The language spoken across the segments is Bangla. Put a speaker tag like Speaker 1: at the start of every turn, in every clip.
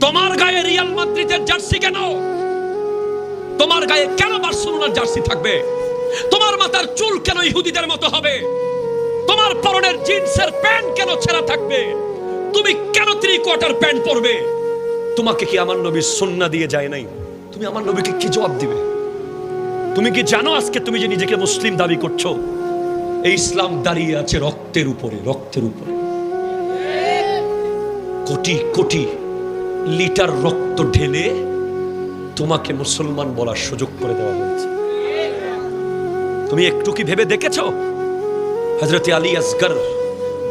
Speaker 1: তোমার গায়ে রিয়াল মাদ্রিদের জার্সি কেন? তোমার গায়ে কেন বার্সেলোনার জার্সি থাকবে? তোমার মাথার চুল কেন ইহুদিদের মতো হবে? তোমার পরনের জিন্সের প্যান্ট কেন ছেঁড়া থাকবে? তুমি কেন 3/4 প্যান্ট পরবে? তোমাকে কি আমার নবী সুন্নাহ দিয়ে যায় নাই? তুমি আমার নবীকে কি জবাব দিবে? তুমি কি জানো আজকে তুমি যে নিজেকে মুসলিম দাবি করছো, এই ইসলাম দাঁড়িয়ে আছে রক্তের উপরে, রক্তের উপরে। কোটি কোটি লিটার রক্ত ঢেলে তোমাকে মুসলমান বলার সুযোগ করে দেওয়া হয়েছে। তুমি একটু কি ভেবে দেখেছো? হযরত আলী আসগর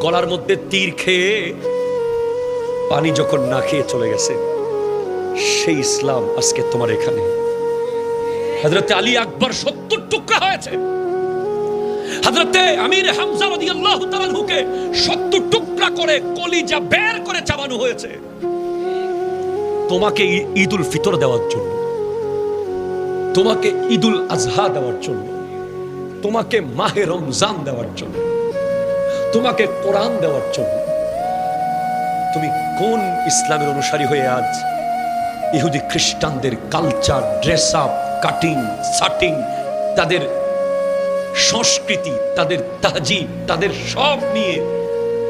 Speaker 1: গলার মধ্যে তীর খেয়ে পানি যখন না খেয়ে চলে গেছে, সেই ইসলাম আজকে তোমার এখানে। হযরত আলী আকবর 70 টুকরা হয়েছে। হযরত আমির হামজা রাদিয়াল্লাহু তাআলা আনহুকে 70 টুকরা করে কলিজা বের করে চাবানো হয়েছে তোমাকে ঈদুল ফিতর দেওয়ার জন্য, তোমাকে ঈদুল আজহা দেওয়ার জন্য, তোমাকে মাহে রমজান দেওয়ার জন্য, তোমাকে কোরআন দেওয়ার জন্য। তুমি কোন ইসলামের অনুসারী হয়ে আজ ইহুদি খ্রিস্টানদের culture, dress up, cutting, shirting, তাদের সংস্কৃতি, তাদের তাহজিব, তাদের সব নিয়ে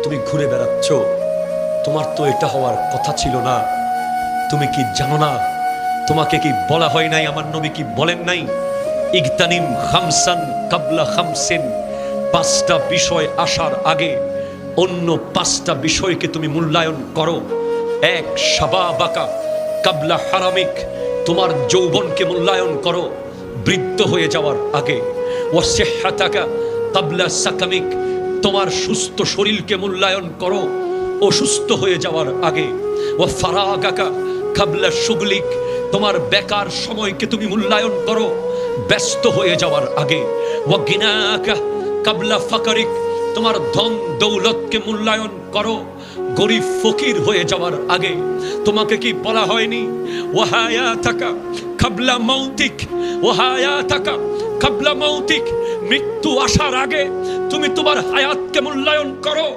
Speaker 1: তুমি ঘুরে বেড়াচ্ছ? তোমার তো এটা হওয়ার কথা ছিল না। তুমি কি জানো না? তোমাকে কি বলা হয় নাই? আমার নবী কি বলেন নাই? ইগতানিম খামসান কাবলা খামসিন, 5টা বিষয় আসার আগে অন্য 5টা বিষয়কে তুমি মূল্যায়ন করো। এক, শাবাবাকা কাবলা হারামিক, তোমার যৌবনকে মূল্যায়ন করো বৃদ্ধ হয়ে যাওয়ার আগে। ওয়াসিহহাতাকা কাবলা সাকামিক, তোমার সুস্থ শরীরকে মূল্যায়ন করো অসুস্থ হয়ে যাওয়ার আগে। ওয়া ফারাগাকা কাবলা শুগলিক, তোমার বেকার সময়কে তুমি মূল্যায়ন করো ব্যস্ত হয়ে যাওয়ার আগে। ওয়া গিনাকা কাবলা ফাকারিক, তোমার ধন দৌলতকে মূল্যায়ন করো গরিব ফকির হয়ে যাওয়ার আগে। তোমাকে কি বলা হয়নি ওয়া হায়াতাকা কাবলা মাউতিক, ওয়া হায়াতাকা কাবলা মাউতিক, মৃত্যু আসার আগে তুমি তোমার হায়াতকে মূল্যায়ন করো।